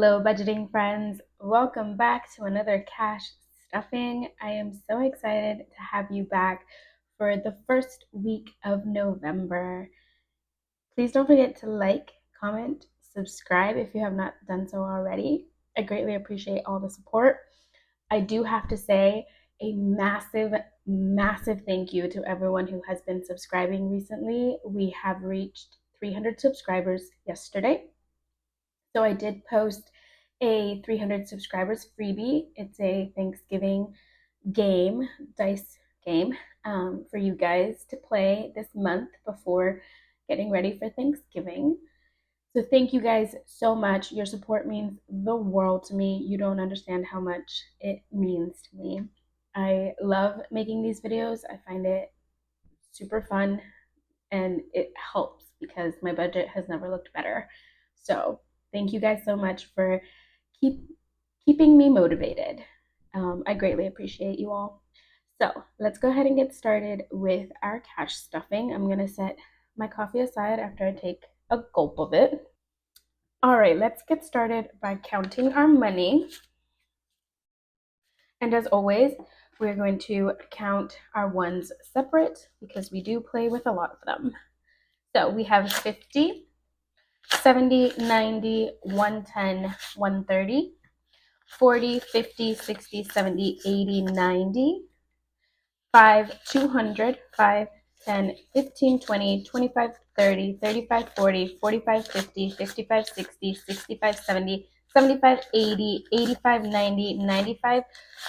Hello, budgeting friends. Welcome back to another cash stuffing. I am so excited to have you back for the first week of November. Please don't forget to like, comment, subscribe if you have not done so already. I greatly appreciate all the support. I do have to say a massive, massive thank you to everyone who has been subscribing recently. We have reached 300 subscribers yesterday. So I did post a 300 subscribers freebie. It's a Thanksgiving game, dice game, for you guys to play this month before getting ready for Thanksgiving. So thank you guys so much. Your support means the world to me. You don't understand how much it means to me. I love making these videos. I find it super fun and it helps because my budget has never looked better. So thank you guys so much for keeping me motivated. I greatly appreciate you all. So let's go ahead and get started with our cash stuffing. I'm gonna set my coffee aside after I take a gulp of it. All right, let's get started by counting our money. And as always, we're going to count our ones separate because we do play with a lot of them. So we have 50, 70, 90, 110, 130, 40, 50, 60, 70, 80, 90, 5, 200, 5, 10, 15, 20, 25, 30, 35, 40, 45, 50, 55, 60, 65, 70, 75, 80, 85, 90, 95,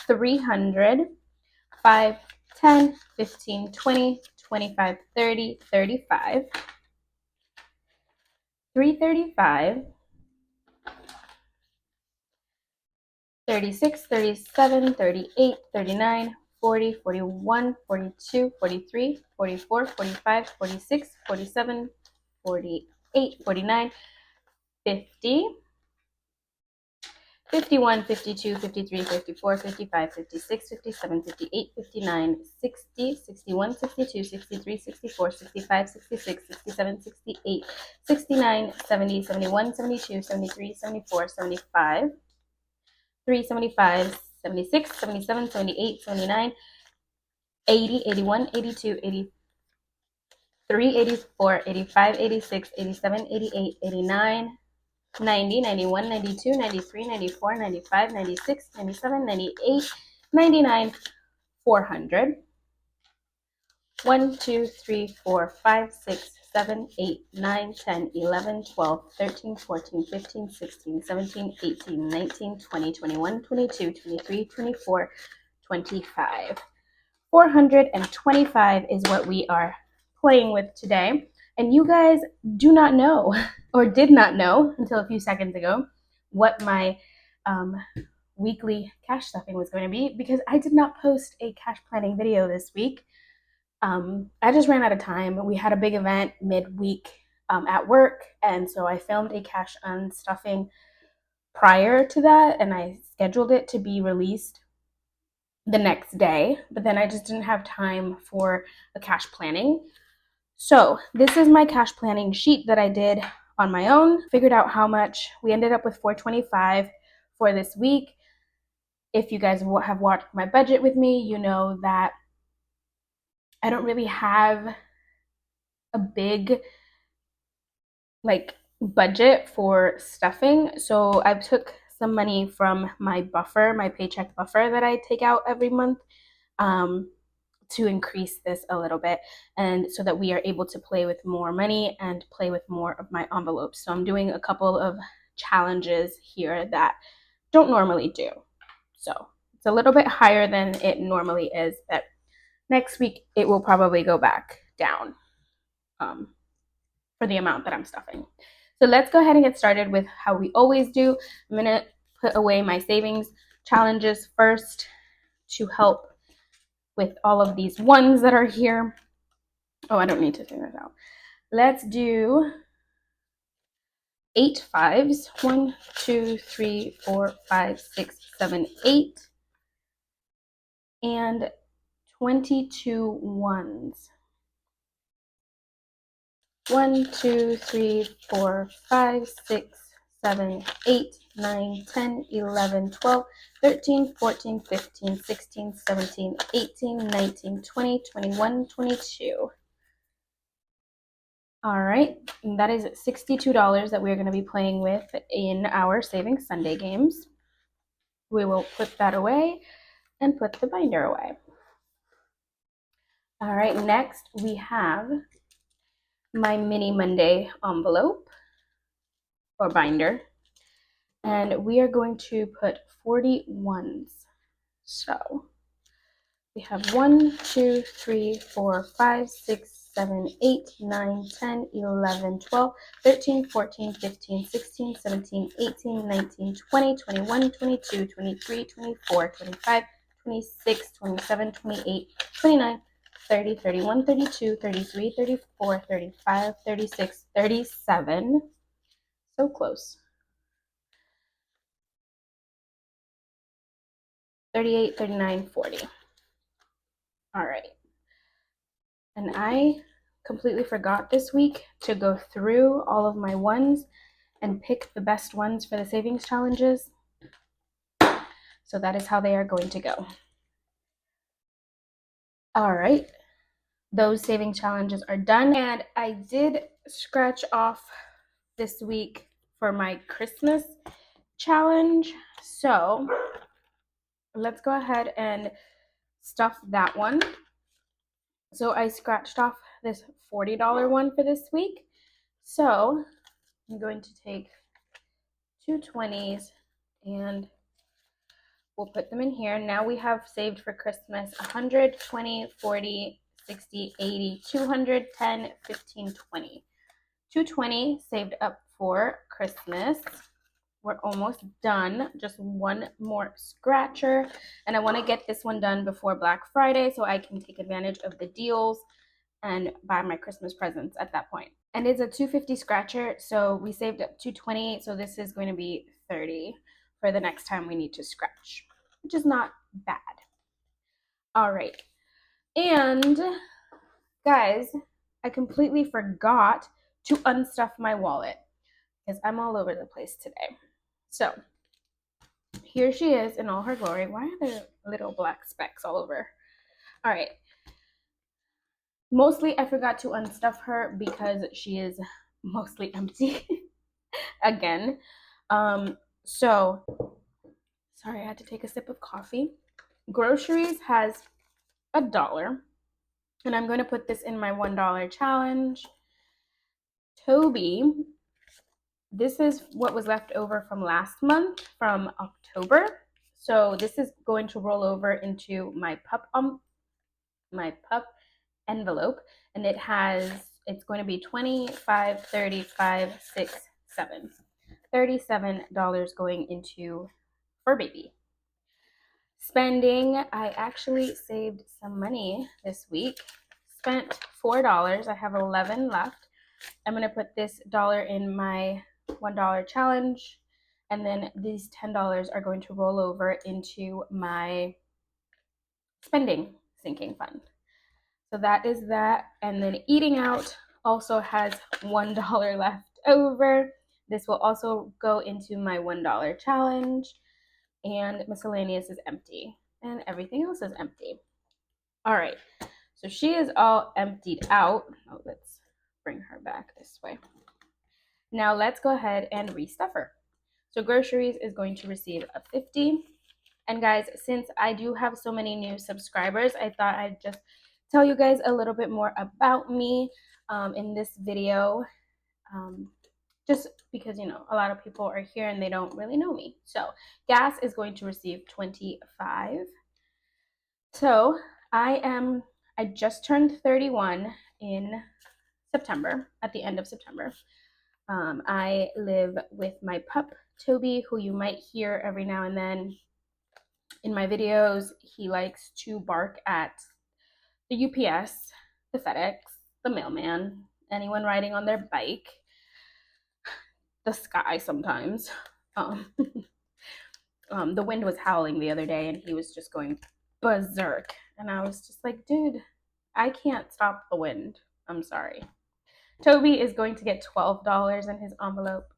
300, 5, 10, 15, 20, 25, 30, 35, 335, 36, 37, 38, 39, 40, 41, 42, 43, 44, 45, 46, 47, 48, 49, 50, 51, 52, 53, 54, 55, 56, 57, 58, 59, 60, 61, 62, 63, 64, 65, 66, 67, 68, 69, 70, 71, 72, 73, 74, 75, 375, 76, 77, 78, 79, 80, 81, 82, 83, 84, 85, 86, 87, 88, 89, 90, 91, 92, 93, 94, 95, 96, 97, 98, 99, 400. 1, 2, 3, 4, 5, 6, 7, 8, 9, 10, 11, 12, 13, 14, 15, 16, 17, 18, 19, 20, 21, 22, 23, 24, 25. 425 is what we are playing with today. And you guys do not know, or did not know until a few seconds ago, what my weekly cash stuffing was going to be because I did not post a cash planning video this week. I just ran out of time. We had a big event midweek at work, and so I filmed a cash unstuffing prior to that, and I scheduled it to be released the next day, but then I just didn't have time for a cash planning. So this is my cash planning sheet that I did on my own, figured out how much. We ended up with $425 for this week. If you guys have watched my budget with me, you know that I don't really have a big budget for stuffing. So I took some money from my buffer, my paycheck buffer that I take out every month, to increase this a little bit, and so that we are able to play with more money and play with more of my envelopes. So I'm doing a couple of challenges here that don't normally do. So it's a little bit higher than it normally is, but next week it will probably go back down for the amount that I'm stuffing. So let's go ahead and get started with how we always do. I'm gonna put away my savings challenges first to help with all of these ones that are here. Oh, I don't need to figure it out. Let's do 8 fives. 1, 2, 3, 4, 5, 6, 7, 8. And 22 ones. 1, 2, 3, 4, 5, 6, 7, 8, 9, 10, 11, 12, 13, 14, 15, 16, 17, 18, 19, 20, 21, 22. All right, and that is $62 that we're going to be playing with in our Saving Sunday games. We will put that away and put the binder away. All right, next we have my mini Monday envelope or binder, and we are going to put 41s. So we have 1, 2, 3, 4, 5, 6, 7, 8, 9, 10, 11, 12, 13, 14, 15, 16, 17, 18, 19, 20, 21, 22, 23, 24, 25, 26, 27, 28, 29, 30, 31, 32, 33, 34, 35, 36, 37. So close. 38, 39, 40. All right. And I completely forgot this week to go through all of my ones and pick the best ones for the savings challenges. So that is how they are going to go. All right. Those saving challenges are done. And I did scratch off this week for my Christmas challenge. So let's go ahead and stuff that one. So I scratched off this $40 one for this week. So I'm going to take two 20s and we'll put them in here. Now we have saved for Christmas 100, 20, 40, 60, 80, 200, 10, 15, 20. 220 saved up for Christmas. We're almost done. Just one more scratcher. And I want to get this one done before Black Friday so I can take advantage of the deals and buy my Christmas presents at that point. And it's a 250 scratcher, so we saved up 220, so this is going to be 30 for the next time we need to scratch, which is not bad. All right. And guys, I completely forgot to unstuff my wallet because I'm all over the place today. So here she is in all her glory. Why are there little black specks all over? All right. Mostly I forgot to unstuff her because she is mostly empty again. So sorry, I had to take a sip of coffee. Groceries has $1, and I'm going to put this in my $1 challenge. Toby, this is what was left over from last month, from October. So this is going to roll over into my pup envelope, and it's going to be 25, 35, 6, 7. $37 going into fur baby. Spending, I actually saved some money this week. Spent $4. I have 11 left. I'm going to put this dollar in my $1 challenge, and then these $10 are going to roll over into my spending sinking fund. So that is that. And then eating out also has $1 left over. This will also go into my $1 challenge. And miscellaneous is empty. And everything else is empty. All right. So she is all emptied out. Oh, let's bring her back this way. Now let's go ahead and restuff her. So groceries is going to receive a 50. And guys, since I do have so many new subscribers, I thought I'd just tell you guys a little bit more about me in this video. Just because, you know, a lot of people are here and they don't really know me. So gas is going to receive 25. So I just turned 31 in September, at the end of September. I live with my pup, Toby, who you might hear every now and then in my videos. He likes to bark at the UPS, the FedEx, the mailman, anyone riding on their bike, the sky sometimes. The wind was howling the other day and he was just going berserk. And I was just like, dude, I can't stop the wind. I'm sorry. Toby is going to get $12 in his envelope.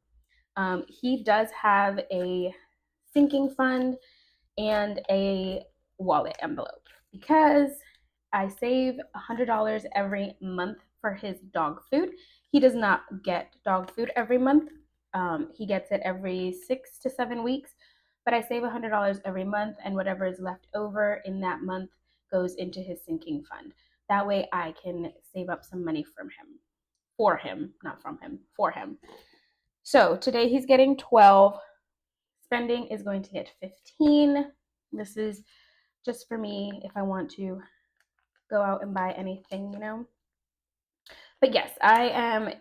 He does have a sinking fund and a wallet envelope because I save $100 every month for his dog food. He does not get dog food every month. He gets it every 6 to 7 weeks, but I save $100 every month, and whatever is left over in that month goes into his sinking fund. That way I can save up some money from him, for him, not from him, for him. So today he's getting 12. Spending is going to get 15. This is just for me if I want to go out and buy anything, you know. But yes, I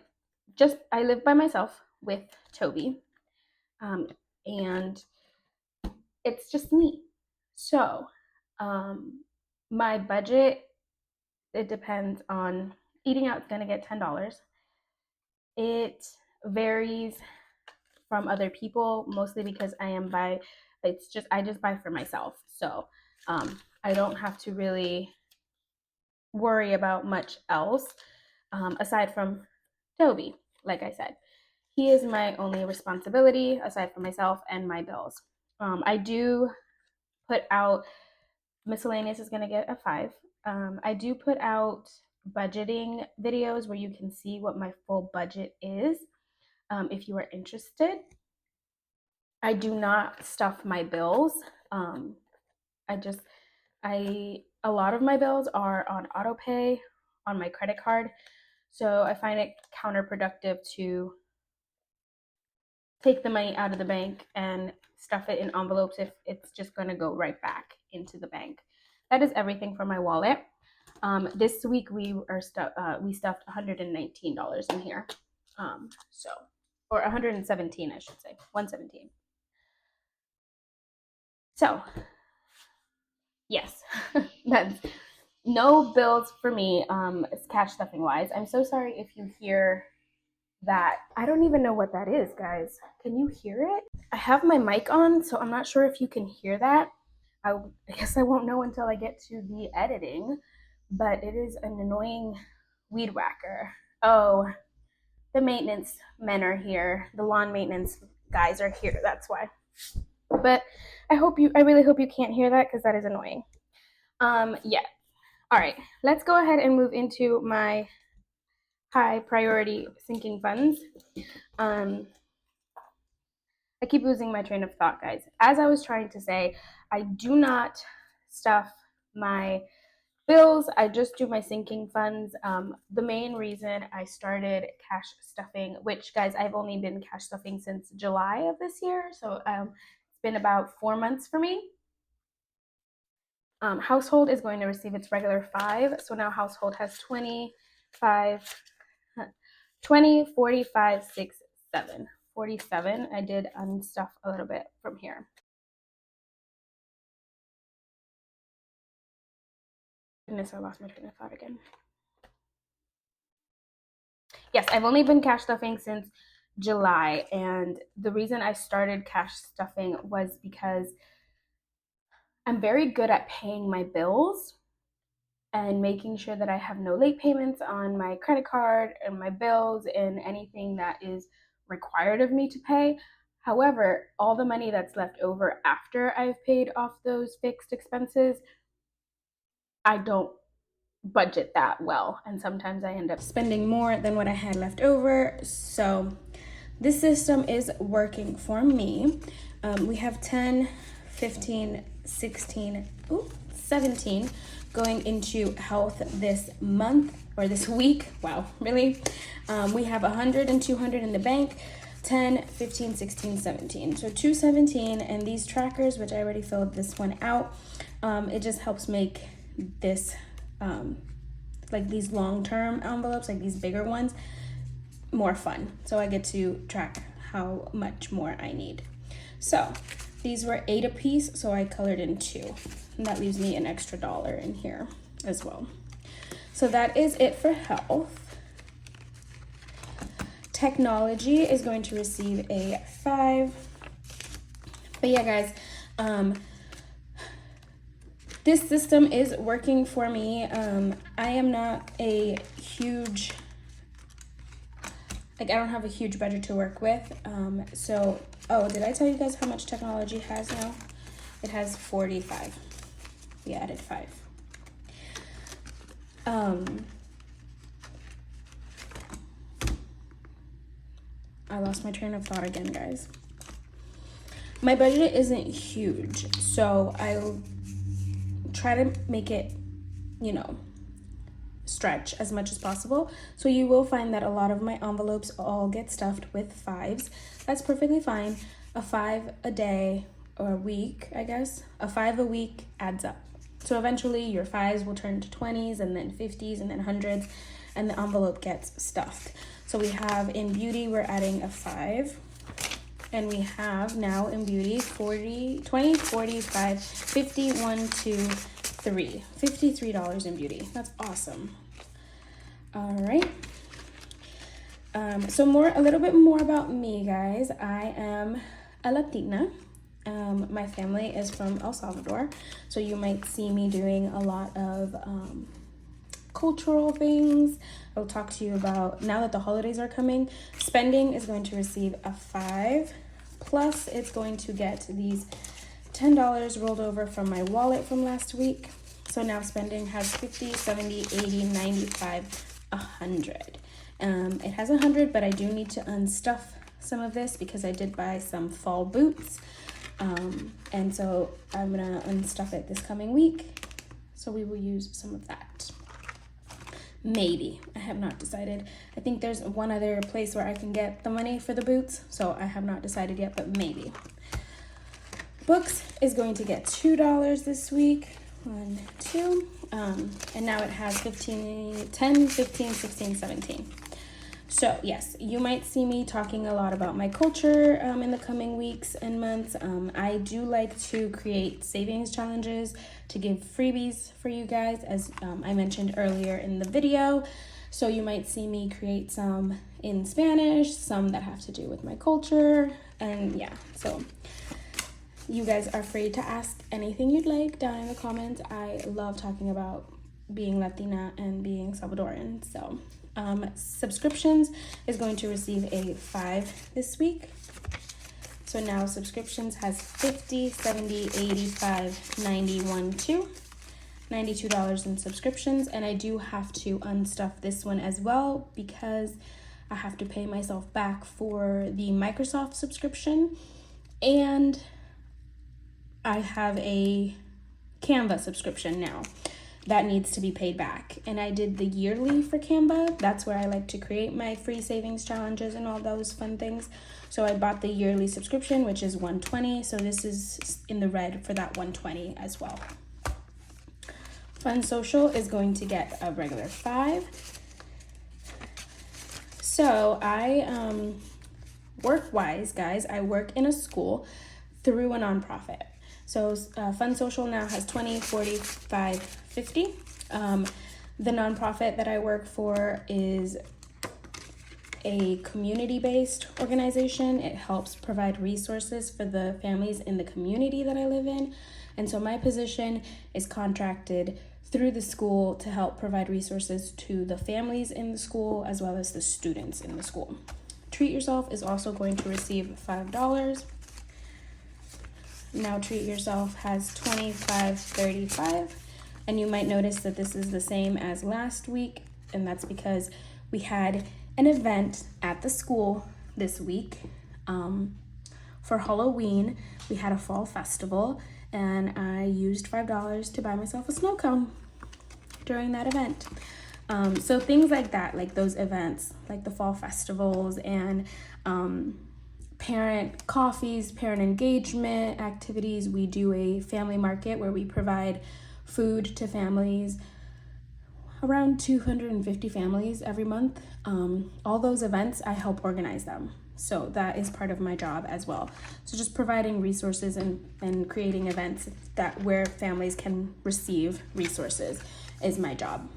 live by myself with Toby, and it's just me. So, my budget, it depends on, eating out is gonna get $10. It varies from other people, mostly because I just buy for myself. So, I don't have to really worry about much else, aside from Toby. Like I said, he is my only responsibility aside from myself and my bills. I do put out, miscellaneous is going to get a 5. I do put out budgeting videos where you can see what my full budget is, if you are interested. I do not stuff my bills. I just a lot of my bills are on auto pay on my credit card, so I find it counterproductive to take the money out of the bank and stuff it in envelopes if it's just going to go right back into the bank. That is everything for my wallet. This week we stuffed $119 in here, or 117, I should say, 117. So yes, that's no bills for me, cash stuffing wise. I'm so sorry if you hear that. I don't even know what that is, guys. Can you hear it? I have my mic on, so I'm not sure if you can hear that. I guess I won't know until I get to the editing, but it is an annoying weed whacker. Oh, the maintenance men are here. The lawn maintenance guys are here. That's why. But I really hope you can't hear that because that is annoying. Yeah. All right, let's go ahead and move into my high priority sinking funds. I keep losing my train of thought, guys. As I was trying to say, I do not stuff my bills. I just do my sinking funds. The main reason I started cash stuffing, which, guys, I've only been cash stuffing since July of this year, so it's been about 4 months for me. Household is going to receive its regular 5, so now household has 25, 20, 45, 6, 7. 47. I did unstuff a little bit from here. Goodness, I lost my train of thought again. Yes, I've only been cash stuffing since July, and the reason I started cash stuffing was because I'm very good at paying my bills and making sure that I have no late payments on my credit card and my bills and anything that is required of me to pay. However, all the money that's left over after I've paid off those fixed expenses, I don't budget that well, and sometimes I end up spending more than what I had left over. So this system is working for me. We have 10, 15, 16, 17 going into health this month or this week. Wow, really? We have 100 and 200 in the bank. 10, 15, 16, 17. So 217, and these trackers, which I already filled this one out, it just helps make this, like these long-term envelopes, like these bigger ones, more fun. So I get to track how much more I need. So these were 8 a piece, so I colored in 2. And that leaves me an extra $1 in here as well. So that is it for health. Technology is going to receive a 5. But yeah, guys, this system is working for me. I am not a huge like, I don't have a huge budget to work with. So, oh, did I tell you guys how much technology has now? It has 45. We added 5. I lost my train of thought again, guys. My budget isn't huge, so I'll try to make it, you know, stretch as much as possible. So you will find that a lot of my envelopes all get stuffed with 5s. That's perfectly fine. A 5 a day or a week, I guess. A 5 a week adds up. So eventually your 5s will turn to 20s and then 50s and then 100s, and the envelope gets stuffed. So we have in beauty, we're adding a 5. And we have now in beauty 40, 20, 45, 50, 1, 2, 3. $53 in beauty. That's awesome. All right. So a little bit more about me, guys. I am a Latina. My family is from El Salvador, so you might see me doing a lot of cultural things. I'll talk to you about, now that the holidays are coming, spending is going to receive a 5, plus it's going to get these $10 rolled over from my wallet from last week. So now spending has 50, 70, 80, 95, 100. It has 100, but I do need to unstuff some of this because I did buy some fall boots. And so I'm gonna unstuff it this coming week. So we will use some of that. Maybe. I have not decided. I think there's one other place where I can get the money for the boots, so I have not decided yet, but maybe. Books is going to get $2 this week. 1, 2. And now it has 15, 10, 15, 16, 17. So yes, you might see me talking a lot about my culture in the coming weeks and months. I do like to create savings challenges to give freebies for you guys, as I mentioned earlier in the video. So you might see me create some in Spanish, some that have to do with my culture, and yeah, so you guys are free to ask anything you'd like down in the comments. I love talking about being Latina and being Salvadoran. So subscriptions is going to receive a 5 this week. So now subscriptions has 50, 70, 85, 91, 2. $92 in subscriptions, and I do have to unstuff this one as well because I have to pay myself back for the Microsoft subscription, and I have a Canva subscription now that needs to be paid back, and I did the yearly for Canva. That's where I like to create my free savings challenges and all those fun things. So I bought the yearly subscription, which is $120, so this is in the red for that $120 as well. Fun Social is going to get a regular 5. So I work-wise, guys, I work in a school through a nonprofit. So Fun Social now has 20, 45, 50. The nonprofit that I work for is a community-based organization. It helps provide resources for the families in the community that I live in. And so my position is contracted through the school to help provide resources to the families in the school as well as the students in the school. Treat Yourself is also going to receive $5. Now Treat Yourself has 25, 35. And you might notice that this is the same as last week, and that's because we had an event at the school this week for Halloween. We had a fall festival, and I used $5 to buy myself a snow cone during that event. So things like that, like those events, like the fall festivals and parent coffees, parent engagement activities. We do a family market where we provide food to families, around 250 families every month. All those events, I help organize them. So that is part of my job as well. So just providing resources and creating events that where families can receive resources is my job.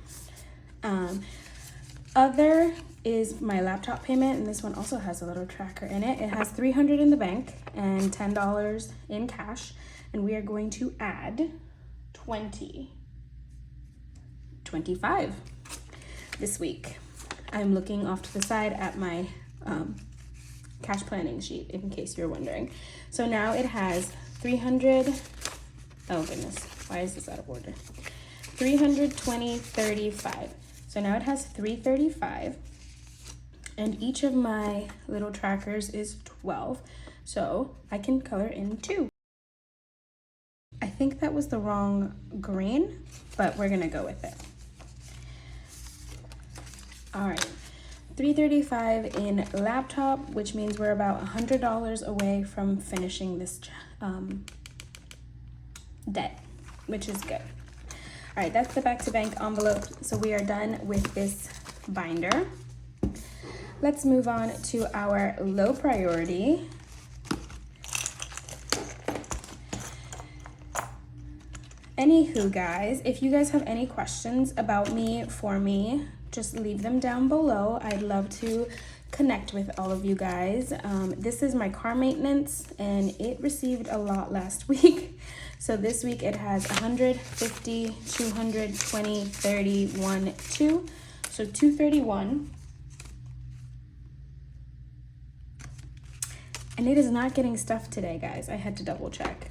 Other is my laptop payment, and this one also has a little tracker in it. It has $300 in the bank and $10 in cash, and we are going to add 25 this week. I'm looking off to the side at my cash planning sheet, in case you're wondering. So now it has 300, oh goodness, why is this out of order? 320, 35. So now it has 335, and each of my little trackers is 12. So I can color in 2. I think that was the wrong green, but we're gonna go with it. All right, 335 in laptop, which means we're about $100 away from finishing this debt, which is good. All right, that's the back to bank envelope. So we are done with this binder. Let's move on to our low priority. Anywho, guys, if you guys have any questions about me, for me, just leave them down below. I'd love to connect with all of you guys. This is my car maintenance, and it received a lot last week. So this week it has 150, 220, 31, 2. So 231. And it is not getting stuffed today, guys. I had to double check.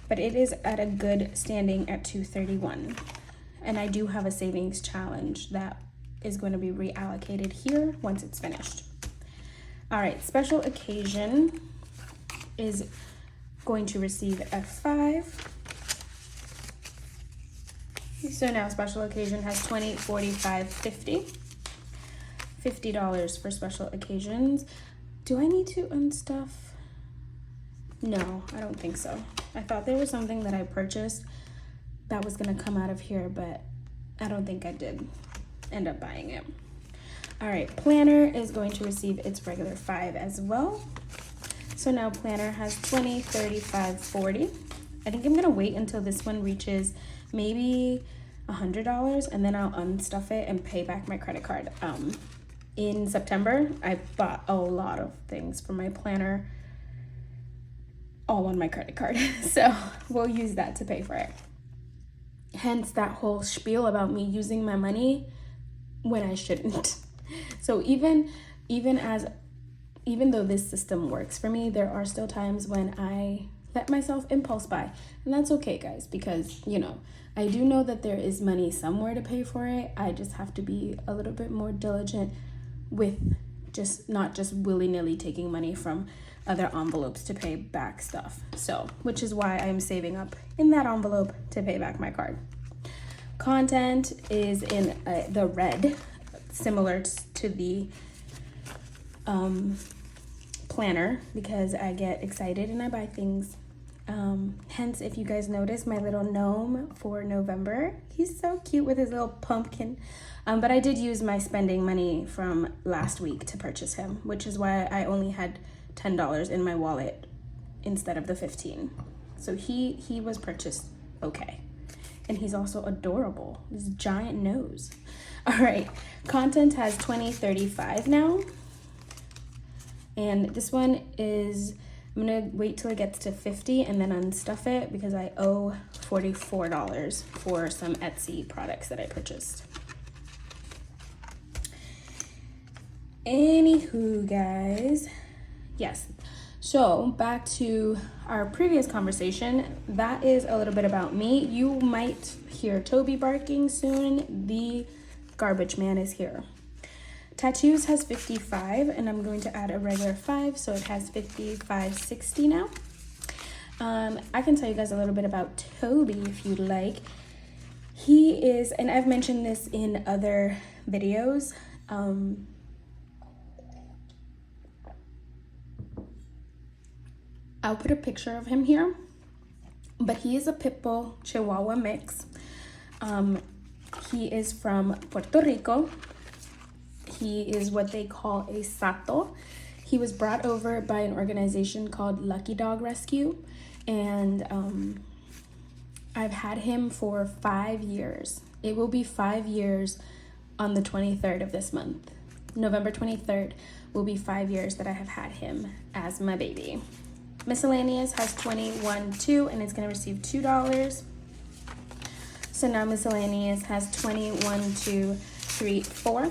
But it is at a good standing at 231. And I do have a savings challenge that is going to be reallocated here once it's finished. All right, special occasion is going to receive F5. So now special occasion has 20, 45, 50. $50 for special occasions. Do I need to unstuff? No, I don't think so. I thought there was something that I purchased that was gonna come out of here, but I don't think I did end up buying it. All right, planner is going to receive its regular 5 as well. So now planner has 20, 35, 40. I think I'm gonna wait until this one reaches maybe $100, and then I'll unstuff it and pay back my credit card. In September, I bought a lot of things for my planner, all on my credit card. So we'll use that to pay for it. Hence that whole spiel about me using my money when I shouldn't. So even though this system works for me, there are still times when I let myself impulse buy. And that's okay, guys, because, you know, I do know that there is money somewhere to pay for it. I just have to be a little bit more diligent with not just willy-nilly taking money from other envelopes to pay back stuff. So, which is why I'm saving up in that envelope to pay back my card. Content is in the red, similar to the planner, because I get excited and I buy things. Hence, if you guys notice, my little gnome for November, he's so cute with his little pumpkin. But I did use my spending money from last week to purchase him, which is why I only had $10 in my wallet instead of the 15. So he was purchased okay. And he's also adorable, this giant nose. All right, content has 20, 35 now. And this one is, I'm gonna wait till it gets to 50 and then unstuff it because I owe $44 for some Etsy products that I purchased. Anywho, guys, yes. So back to our previous conversation, that is a little bit about me. You might hear Toby barking soon. The garbage man is here. Tattoos has 55, and I'm going to add a regular 5, so it has 55, 60 now. I can tell you guys a little bit about Toby if you'd like. He is, and I've mentioned this in other videos, I'll put a picture of him here, but he is a pit bull Chihuahua mix. He is from Puerto Rico. He is what they call a sato. He was brought over by an organization called Lucky Dog Rescue, and I've had him for 5 years. It will be 5 years on the 23rd of this month. November 23rd will be 5 years that I have had him as my baby. Miscellaneous has 21, 2, and it's going to receive $2. So now miscellaneous has 21, 2, 3, 4.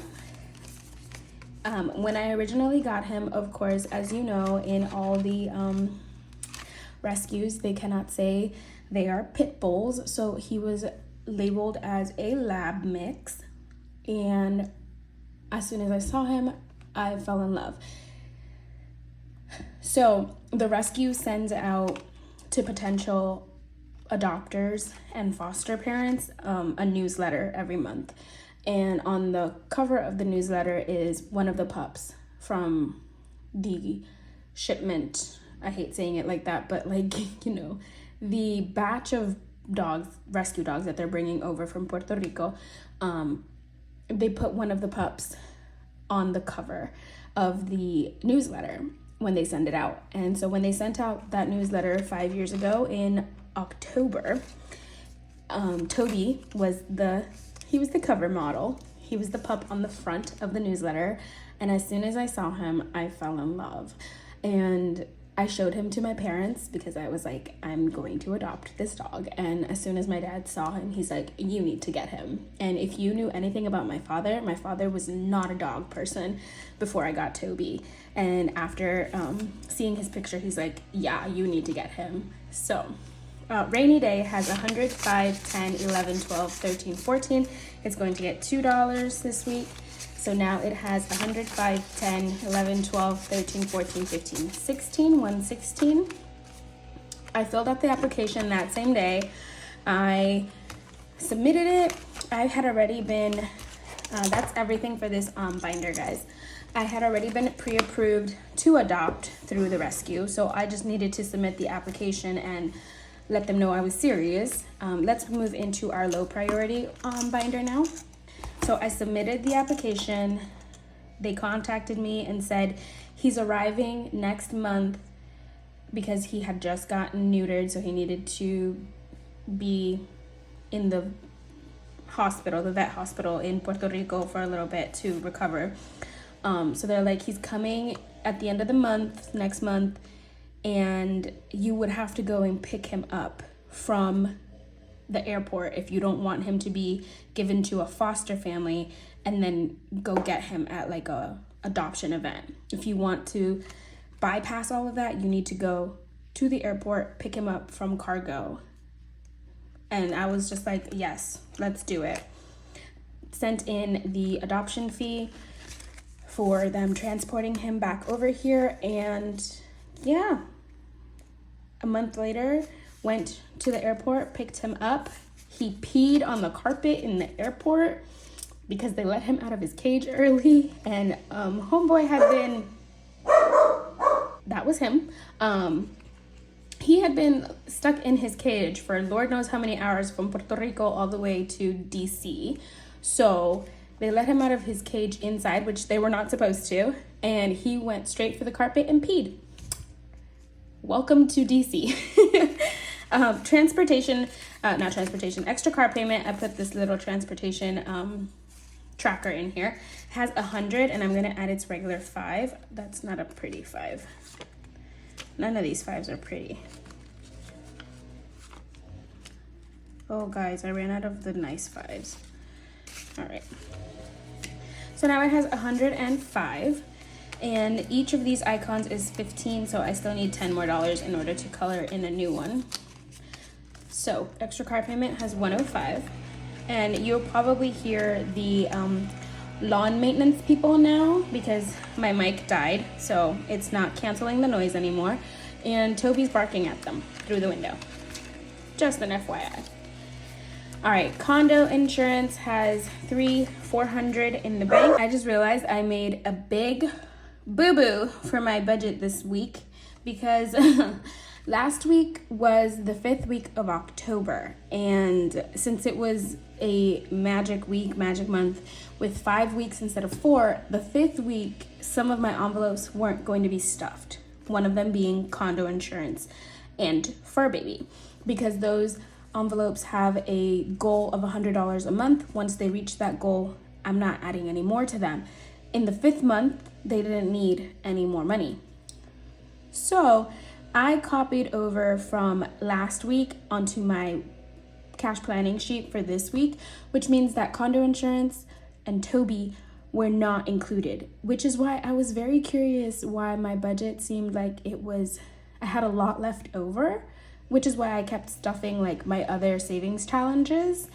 When I originally got him, of course, as you know, in all the rescues, they cannot say they are pit bulls. So he was labeled as a lab mix. And as soon as I saw him, I fell in love. So the rescue sends out to potential adopters and foster parents a newsletter every month. And on the cover of the newsletter is one of the pups from the shipment. I hate saying it like that, but like, you know, the batch of dogs, rescue dogs that they're bringing over from Puerto Rico, they put one of the pups on the cover of the newsletter when they send it out. And so when they sent out that newsletter 5 years ago in October, Toby was the cover model. He was the pup on the front of the newsletter. And as soon as I saw him, I fell in love. And I showed him to my parents because I was like, I'm going to adopt this dog. And as soon as my dad saw him, he's like, you need to get him. And if you knew anything about my father was not a dog person before I got Toby. And after seeing his picture, he's like, yeah, you need to get him. So Rainy Day has 100, 5, 10, 11, 12, 13, 14. It's going to get $2 this week. So now it has 100, 5, 10, 11, 12, 13, 14, 15, 16, 116. I filled out the application that same day. I submitted it. I had already been, that's everything for this binder, guys. I had already been pre-approved to adopt through the rescue. So I just needed to submit the application and let them know I was serious. Let's move into our low priority binder now. So I submitted the application. They contacted me and said he's arriving next month because he had just gotten neutered, so he needed to be in the hospital, the vet hospital in Puerto Rico for a little bit to recover. So they're like, he's coming at the end of the month, next month, and you would have to go and pick him up from the airport if you don't want him to be given to a foster family and then go get him at like a adoption event. If you want to bypass all of that, you need to go to the airport, pick him up from cargo. And I was just like, yes, let's do it. Sent in the adoption fee for them transporting him back over here, and yeah, a month later, went to the airport, picked him up. He peed on the carpet in the airport because they let him out of his cage early. And homeboy had been, that was him. He had been stuck in his cage for Lord knows how many hours from Puerto Rico all the way to DC. So they let him out of his cage inside, which they were not supposed to. And he went straight for the carpet and peed. Welcome to DC. Extra car payment. I put this little transportation tracker in here. It has 100, and I'm gonna add its regular 5. That's not a pretty 5. None of these 5s are pretty. Oh guys, I ran out of the nice 5s. All right. So now it has 105. And each of these icons is 15, so I still need $10 more in order to color in a new one. So extra car payment has 105, and you'll probably hear the lawn maintenance people now because my mic died, so it's not canceling the noise anymore. And Toby's barking at them through the window. Just an FYI. All right, condo insurance has $400 in the bank. I just realized I made a big boo-boo for my budget this week because last week was the 5th week of October, and since it was a magic week, magic month with 5 weeks instead of 4, the 5th week, some of my envelopes weren't going to be stuffed. One of them being condo insurance and fur baby, because those envelopes have a goal of $100 a month. Once they reach that goal, I'm not adding any more to them. In the 5th month, they didn't need any more money. So I copied over from last week onto my cash planning sheet for this week, which means that condo insurance and Toby were not included, which is why I was very curious why my budget seemed like I had a lot left over, which is why I kept stuffing like my other savings challenges.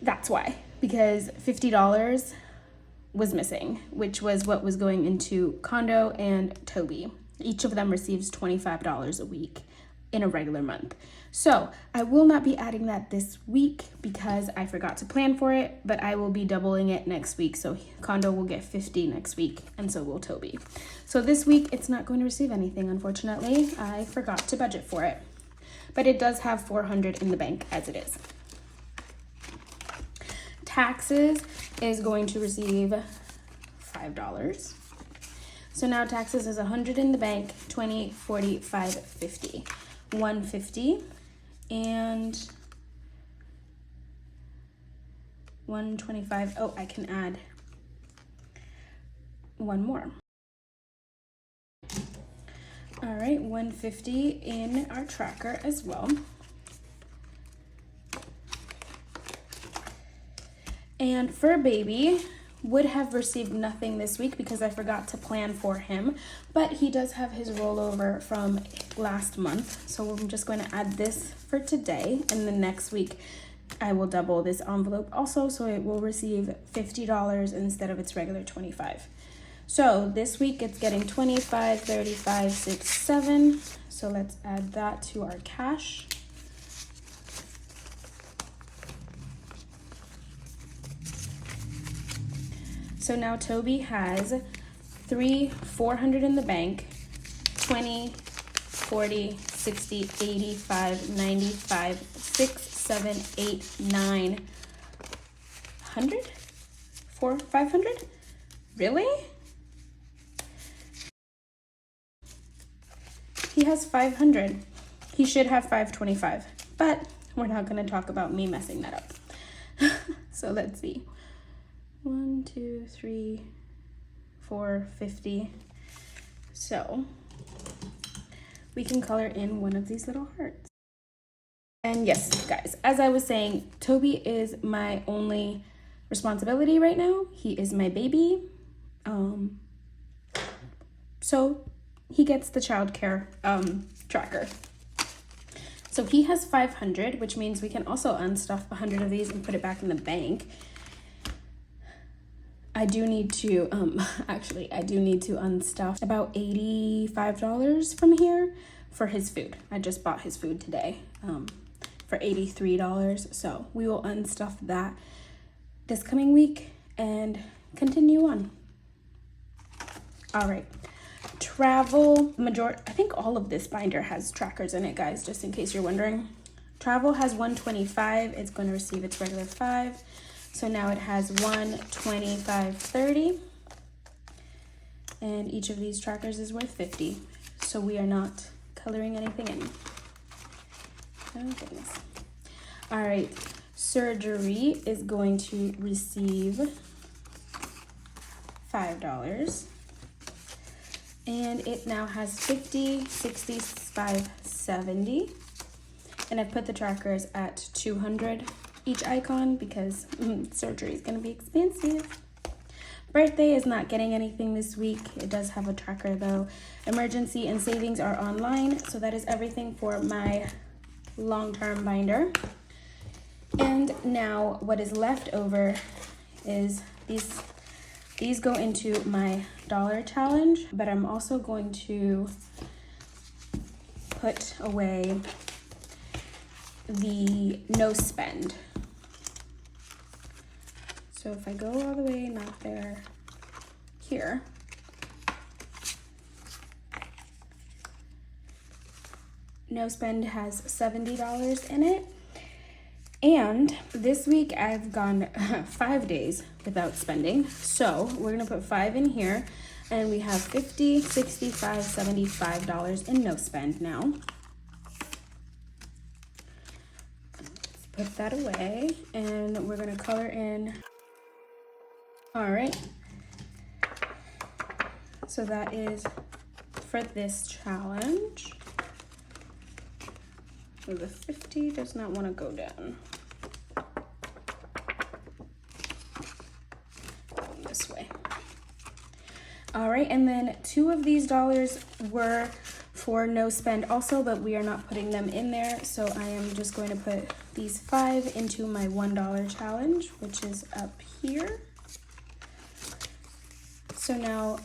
That's why, because $50 was missing, which was what was going into Condo and Toby. Each of them receives $25 a week in a regular month. So I will not be adding that this week because I forgot to plan for it, but I will be doubling it next week. So Condo will get 50 next week, and so will Toby. So this week it's not going to receive anything, unfortunately. I forgot to budget for it, but it does have 400 in the bank as it is. Taxes is going to receive $5. So now taxes is 100 in the bank, 20, 40, 5, 50. 150 and 125. Oh, I can add one more. All right, 150 in our tracker as well. And for baby, would have received nothing this week because I forgot to plan for him, but he does have his rollover from last month. So I'm just going to add this for today, and the next week I will double this envelope also, so it will receive $50 instead of its regular $25. So this week it's getting 25, 35, 6, 7. So let's add that to our cash. So now Toby has 400 in the bank, 20, 40, 60, 85, 95, 6, 7, 8, 9, 100? 500? Really? He has 500. He should have 525, but we're not going to talk about me messing that up. So let's see. 1, 2, 3, 4, 50. So we can color in one of these little hearts. And yes, guys, as I was saying, Toby is my only responsibility right now. He is my baby. So he gets the childcare tracker. So he has 500, which means we can also unstuff 100 of these and put it back in the bank. I do need to, I do need to unstuff about $85 from here for his food. I just bought his food today for $83. So we will unstuff that this coming week and continue on. All right, travel, I think all of this binder has trackers in it, guys, just in case you're wondering. Travel has 125, it's going to receive its regular 5. So now it has 1, 25, 30. And each of these trackers is worth 50. So we are not coloring anything in. Oh goodness. All right, surgery is going to receive $5. And it now has 50, 65, 70. And I put the trackers at 200 each icon because surgery is going to be expensive. Birthday is not getting anything this week. It does have a tracker though. Emergency and savings are online. So that is everything for my long-term binder. And now what is left over is these go into my dollar challenge, but I'm also going to put away the no spend. So if I go all the way, not there, here, no spend has $70 in it. And this week I've gone 5 days without spending. So we're gonna put 5 in here and we have $50, $65, $75 in no spend now. Let's put that away and we're gonna color in. All right, so that is for this challenge. So the 50 does not want to go down. right, and then 2 of these dollars were for no spend also, but we are not putting them in there. So I am just going to put these 5 into my $1 challenge, which is up here. So now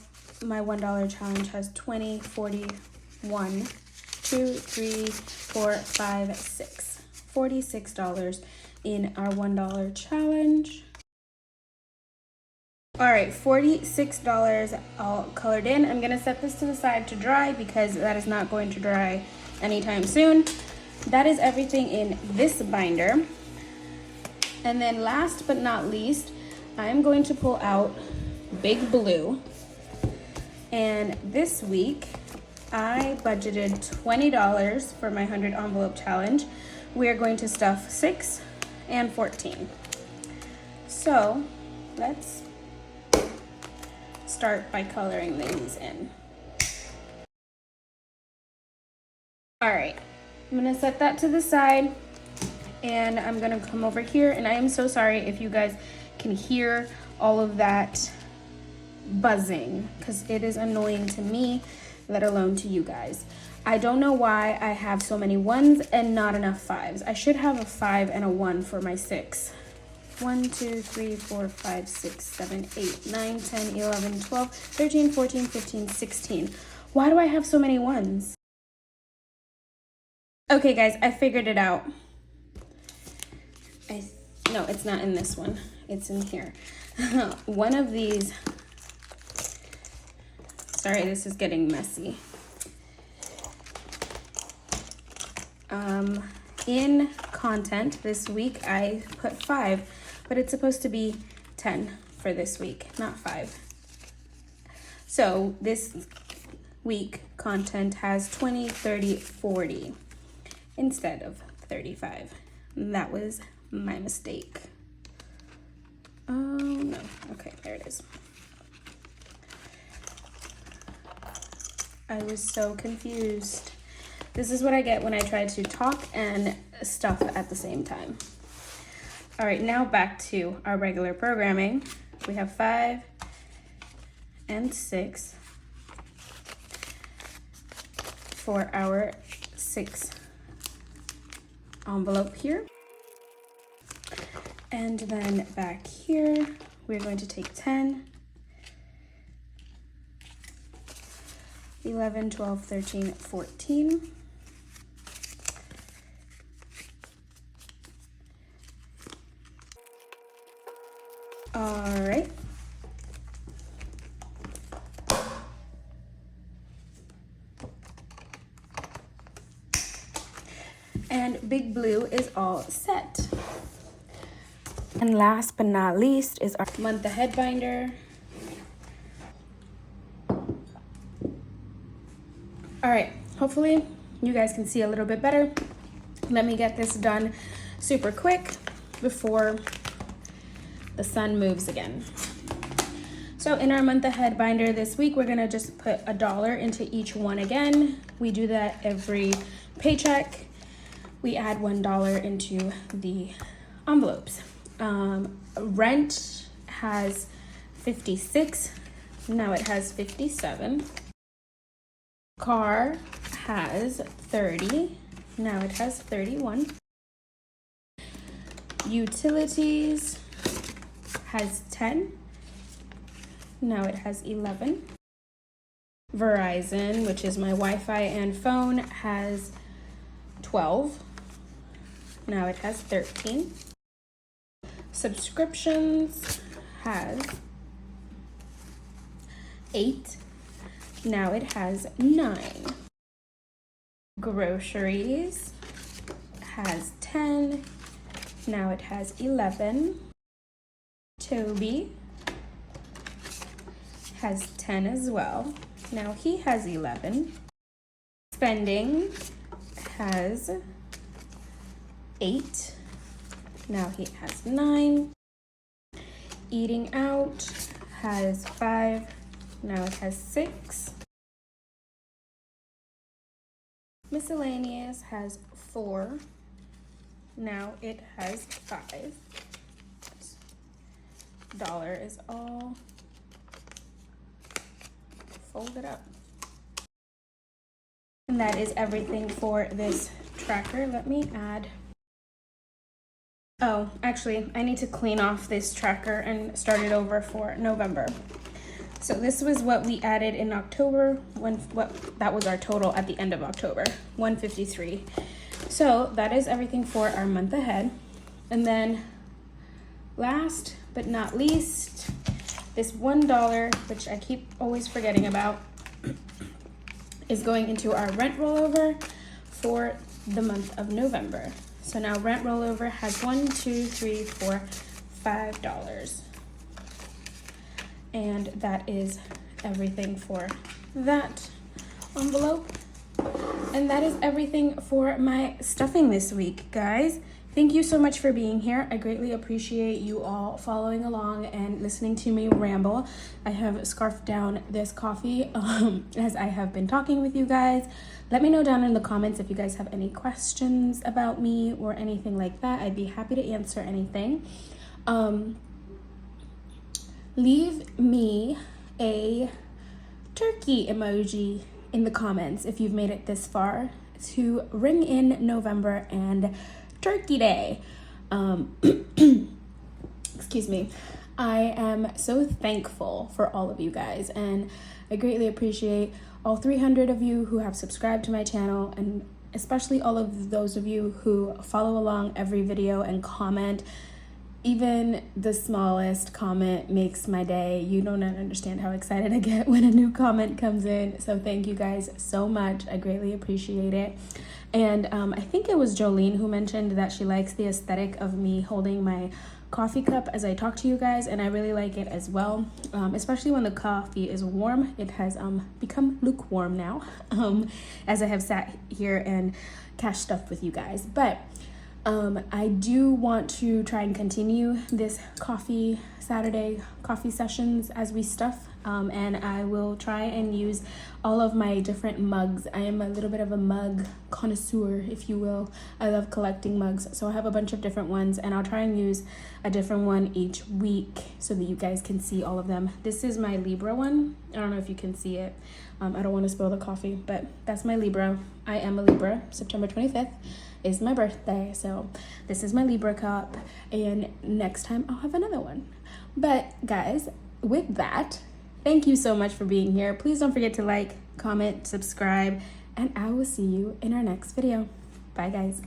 my $1 challenge has 20, 40, 1, 2, 3, 4, 5, 6. $46 in our $1 challenge. All right, $46 all colored in. I'm gonna set this to the side to dry because that is not going to dry anytime soon. That is everything in this binder. And then last but not least, I'm going to pull out Big Blue. And this week, I budgeted $20 for my 100 envelope challenge. We are going to stuff 6 and 14. So let's start by coloring these in. All right, I'm gonna set that to the side and I'm gonna come over here, and I am so sorry if you guys can hear all of that buzzing because it is annoying to me, let alone to you guys. I don't know why I have so many 1s and not enough 5s. I should have a 5 and a 1 for my 6. 1, 2, 3, 4, 5, 6, 7, 8, 9, 10, 11, 12, 13, 14, 15, 16. Why do I have so many 1s? Okay guys, I figured it out. No, it's not in this one. It's in here. One of these, sorry, this is getting messy. In content this week, I put 5, but it's supposed to be 10 for this week, not 5. So this week content has 20, 30, 40 instead of 35. That was my mistake. Oh no, okay, there it is. I was so confused. This is what I get when I try to talk and stuff at the same time. All right, now back to our regular programming. We have 5 and 6 for our 6 envelope here. And then back here, we're going to take 10, 11, 12, 13, 14. All right. And Big Blue is all set. And last but not least is our month ahead binder. All right, hopefully you guys can see a little bit better. Let me get this done super quick before the sun moves again. So in our month ahead binder this week, we're gonna just put $1 into each one again. We do that every paycheck. We add $1 into the envelopes. Rent has 56, now it has 57. Car has 30, now it has 31. Utilities has 10, now it has 11. Verizon, which is my Wi-Fi and phone, has 12, now it has 13. Subscriptions has 8, now it has 9. Groceries has 10, now it has 11. Toby has 10 as well, now he has 11. Spending has 8, now he has 9. Eating out has 5, now it has 6. Miscellaneous has 4, now it has 5. Dollar is all fold it up. And that is everything for this tracker. Let me add, oh, actually, I need to clean off this tracker and start it over for November. So this was what we added in October, that was our total at the end of October, 153. So that is everything for our month ahead. And then last but not least, this $1, which I keep always forgetting about, is going into our rent rollover for the month of November. So now rent rollover has $5. And that is everything for that envelope. And that is everything for my stuffing this week, guys. Thank you so much for being here. I greatly appreciate you all following along and listening to me ramble. I have scarfed down this coffee as I have been talking with you guys. Let me know down in the comments if you guys have any questions about me or anything like that. I'd be happy to answer anything. Leave me a turkey emoji in the comments if you've made it this far to ring in November and Turkey Day. Excuse me. I am so thankful for all of you guys, and I greatly appreciate all 300 of you who have subscribed to my channel, and especially all of those of you who follow along every video and comment. Even the smallest comment makes my day. You don't understand how excited I get when a new comment comes in. So thank you guys so much. I greatly appreciate it. And I think it was Jolene who mentioned that she likes the aesthetic of me holding my coffee cup as I talk to you guys, and I really like it as well, especially when the coffee is warm. It has become lukewarm now as I have sat here and cash stuffed with you guys. But I do want to try and continue this Saturday coffee sessions as we stuff, and I will try and use all of my different mugs. I am a little bit of a mug connoisseur, if you will. I love collecting mugs, so I have a bunch of different ones, and I'll try and use a different one each week so that you guys can see all of them. This is my Libra one. I don't know if you can see it. I don't want to spill the coffee, but that's my Libra. I am a Libra. September 25th is my birthday, so this is my Libra cup, and next time I'll have another one. But guys, with that, thank you so much for being here. Please don't forget to like, comment, subscribe, and I will see you in our next video. Bye guys.